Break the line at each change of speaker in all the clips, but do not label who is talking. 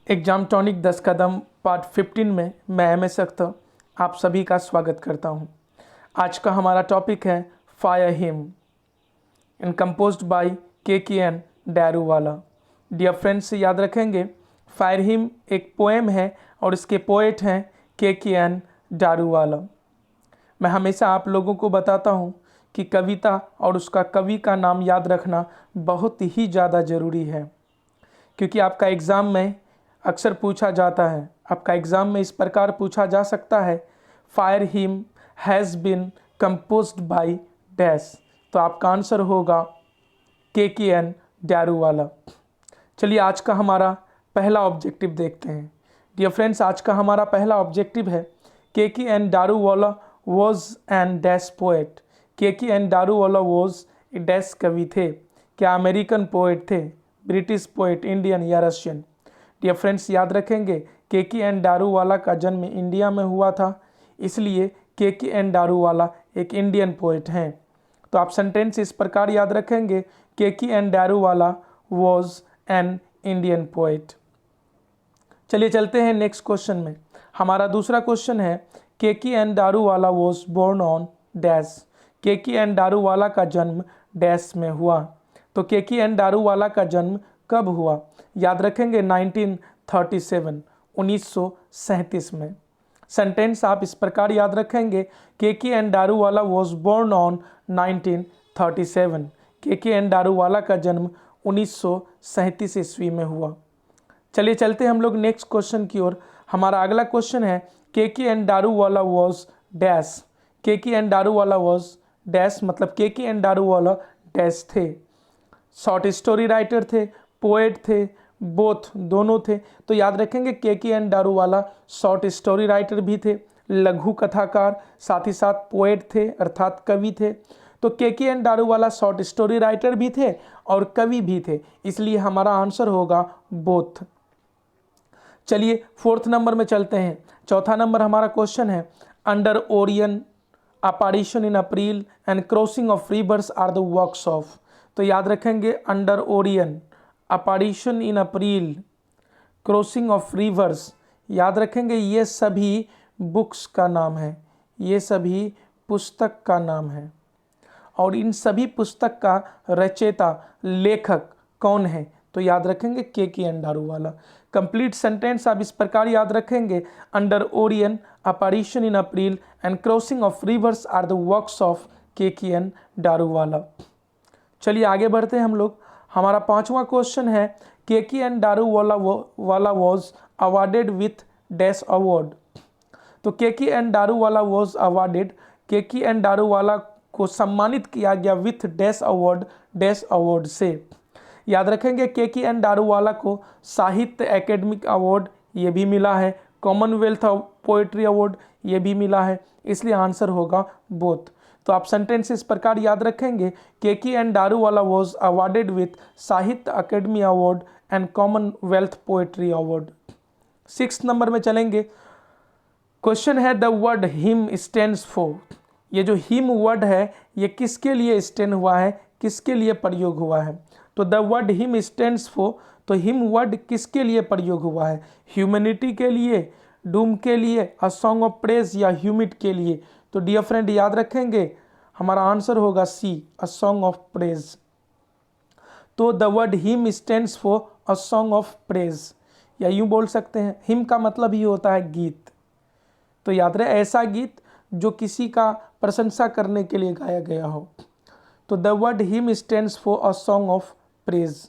Exam tonic 10 कदम part 15 में मैं MS. Akhtar आप सभी का स्वागत करता हूं। आज का हमारा टॉपिक है fire hymn in composed by K N. Daruwalla. Dear friends, याद रखेंगे फायर हिम एक पोएम है और इसके पोएट हैं के.एन. डारूवाला। मैं हमेशा आप लोगों को बताता हूं कि कविता और उसका कवि का नाम याद रखना बहुत ही ज़्यादा ज़रूरी है, क्योंकि आपका एग्ज़ाम में अक्सर पूछा जाता है। आपका एग्ज़ाम में इस प्रकार पूछा जा सकता है, fire him has been composed by dash. तो आपका आंसर होगा के.एन. डारूवाला। चलिए आज का हमारा पहला ऑब्जेक्टिव देखते हैं। डियर फ्रेंड्स, आज का हमारा पहला ऑब्जेक्टिव है K N. Daruwalla was an dash poet. K N. Daruwalla was a dash कवि थे। क्या अमेरिकन पोएट थे, ब्रिटिश पोएट, इंडियन या रशियन? डियर फ्रेंड्स, याद रखेंगे के.एन. डारूवाला का जन्म इंडिया में हुआ था, इसलिए के.एन. डारूवाला एक इंडियन पोएट हैं। तो आप सेंटेंस इस प्रकार याद रखेंगे, K N. Daruwalla was an Indian poet. चलिए चलते हैं नेक्स्ट क्वेश्चन में। हमारा दूसरा क्वेश्चन है K N. Daruwalla was born on dash. K N. Daruwalla का जन्म डैश में हुआ। तो के.एन. डारूवाला का जन्म कब हुआ? याद रखेंगे 1937 1937 में। सेंटेंस आप इस प्रकार याद रखेंगे, K N. Daruwalla was born on 1937। K N. Daruwalla का जन्म 1937 ईस्वी में हुआ। चलिए चलते हैं हम लोग नेक्स्ट क्वेश्चन की ओर। हमारा अगला क्वेश्चन है K N. Daruwalla was dash. K N. Daruwalla was dash मतलब के.एन. डारूवाला डैश थे। शॉर्ट स्टोरी राइटर थे, पोएट थे, बोथ दोनों थे। तो याद रखेंगे K N. Daruwalla short story writer भी थे, लघु कथाकार, साथ ही साथ पोएट थे अर्थात कवि थे। तो K N. Daruwalla short story writer भी थे और कवि भी थे, इसलिए हमारा आंसर होगा बोथ। चलिए फोर्थ नंबर में चलते हैं। चौथा नंबर हमारा क्वेश्चन है under Orion, apparition in April and crossing of rivers are the works of. तो याद रखेंगे under Orion, apparition in April, crossing of rivers, याद रखेंगे ये सभी बुक्स का नाम है, ये सभी पुस्तक का नाम है। और इन सभी पुस्तक का रचयिता लेखक कौन है? तो याद रखेंगे के.एन. डारूवाला। कंप्लीट सेंटेंस आप इस प्रकार याद रखेंगे, under Orion, apparition in April and crossing of rivers are the works of K N. Daruwalla. चलिए आगे बढ़ते हैं हम लोग। हमारा पांचवा क्वेश्चन है K N. Daruwalla was awarded with dash award. तो के.एन. Daruwalla was awarded, K N. डारूवाला को सम्मानित किया गया विथ डैश अवार्ड से। याद रखेंगे के.एन. डारूवाला को साहित्य एकेडमिक अवार्ड ये भी मिला है, कॉमनवेल्थ पोएट्री अवार्ड ये भी मिला है, इसलिए आंसर होगा बोथ। तो आप सेंटेंस इस प्रकार याद रखेंगे, K N. Daruwalla was awarded with Sahitya Akademi award and Commonwealth poetry award. 6 number में चलेंगे। क्वेश्चन है the word hymn stands for. ये जो हिम वर्ड है ये किसके लिए स्टैंड हुआ है, किसके लिए प्रयोग हुआ है? तो the word hymn stands for, तो हिम वर्ड किसके लिए प्रयोग हुआ है? ह्यूमैनिटी के लिए, डूम के लिए, अ सॉन्ग ऑफ प्रेज या ह्यूमिट के लिए? तो डियर फ्रेंड याद रखेंगे हमारा आंसर होगा सी, अ सॉन्ग ऑफ प्रेज। तो the word hymn stands for a song of praise, या यूं बोल सकते हैं हिम का मतलब ही होता है गीत। तो याद रहे ऐसा गीत जो किसी का प्रशंसा करने के लिए गाया गया हो। तो the word hymn stands for a song of praise.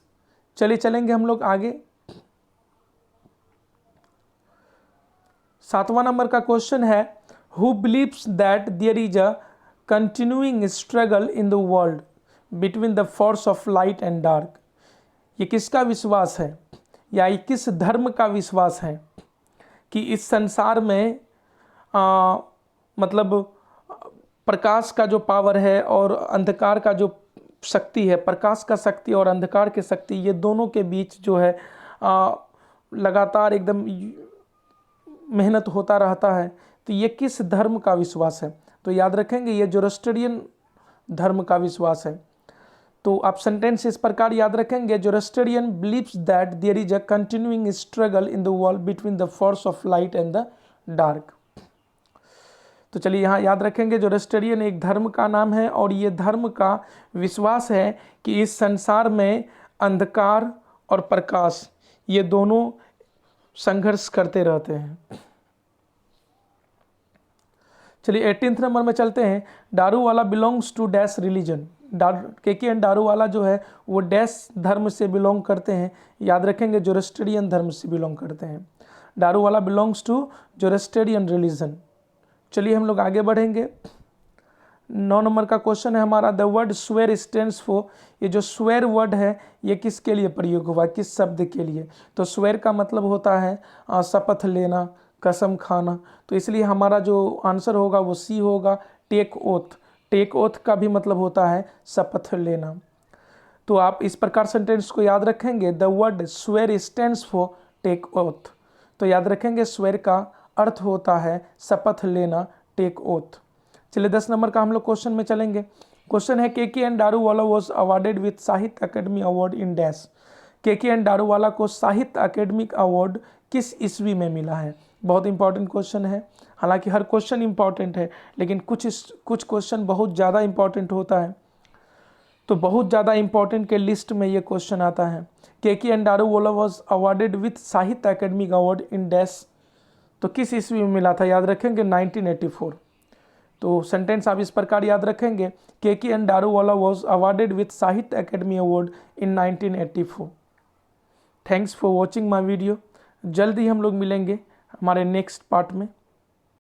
चलिए चलेंगे हम लोग आगे। 7वां नंबर का क्वेश्चन है who believes that there is a continuing struggle in the world between the force of light and dark. ये किसका विश्वास है या ये किस धर्म का विश्वास है कि इस संसार में मतलब प्रकाश का जो पावर है और अंधकार का जो शक्ति है, प्रकाश का शक्ति और अंधकार की शक्ति, ये दोनों के बीच जो है लगातार एकदम मेहनत होता रहता है। तो ये किस धर्म का विश्वास है? तो याद रखेंगे ये ज़ोरोस्ट्रियन धर्म का विश्वास है। तो आप सेंटेंस इस प्रकार याद रखेंगे, Zoroastrian believes that there is a continuing struggle in the world between the force of light and the dark. तो चलिए यहाँ याद रखेंगे, जोरोस्ट्रियन एक धर्म का नाम है और ये धर्म का विश्वास है कि इस संसार में अंधकार और प्रकाश ये दोनों संघर्ष करते रहते हैं। चलिए 18th नंबर में चलते हैं। Daruwalla belongs to dash religion. K N Daruwalla जो है वो डैश धर्म से बिलोंग करते हैं। याद रखेंगे, जोरोस्ट्रियन धर्म से बिलोंग करते हैं। Daruwalla belongs to Zoroastrian religion. चलिए हम लोग आगे बढ़ेंगे। 9 नंबर का क्वेश्चन है हमारा, the word swear stands for. ये जो स्वेर वर्ड है ये किसके लिए प्रयोग हुआ, किस शब्द के लिए? तो स्वेर का मतलब होता है शपथ लेना, कसम खाना। तो इसलिए हमारा जो आंसर होगा वो सी होगा, टेक ओथ। टेक ओथ का भी मतलब होता है शपथ लेना। तो आप इस प्रकार सेंटेंस को याद रखेंगे, the word swear stands for take oath. तो याद रखेंगे स्वेर का अर्थ होता है शपथ लेना, टेक ओथ। चलिए 10 नंबर का हम लोग क्वेश्चन में चलेंगे। क्वेश्चन है, K N Daruwalla was awarded with Sahitya Akademi award in dash. K N Daruwalla को साहित्य अकेडमिक अवार्ड किस ईस्वी में मिला है? बहुत इंपॉर्टेंट क्वेश्चन है। हालांकि हर क्वेश्चन इंपॉर्टेंट है, लेकिन कुछ क्वेश्चन बहुत ज़्यादा इंपॉर्टेंट होता है। तो बहुत ज़्यादा इंपॉर्टेंट के लिस्ट में ये क्वेश्चन आता है। K N Daruwalla was awarded with Sahitya academic award in dash. तो किस ईस्वी में मिला था? याद रखेंगे 1984। तो सेंटेंस आप इस प्रकार याद रखेंगे, K N Daruwalla was awarded with Sahitya Akademi award in 1984। Thanks for watching my video. जल्द ही हम लोग मिलेंगे हमारे नेक्स्ट पार्ट में।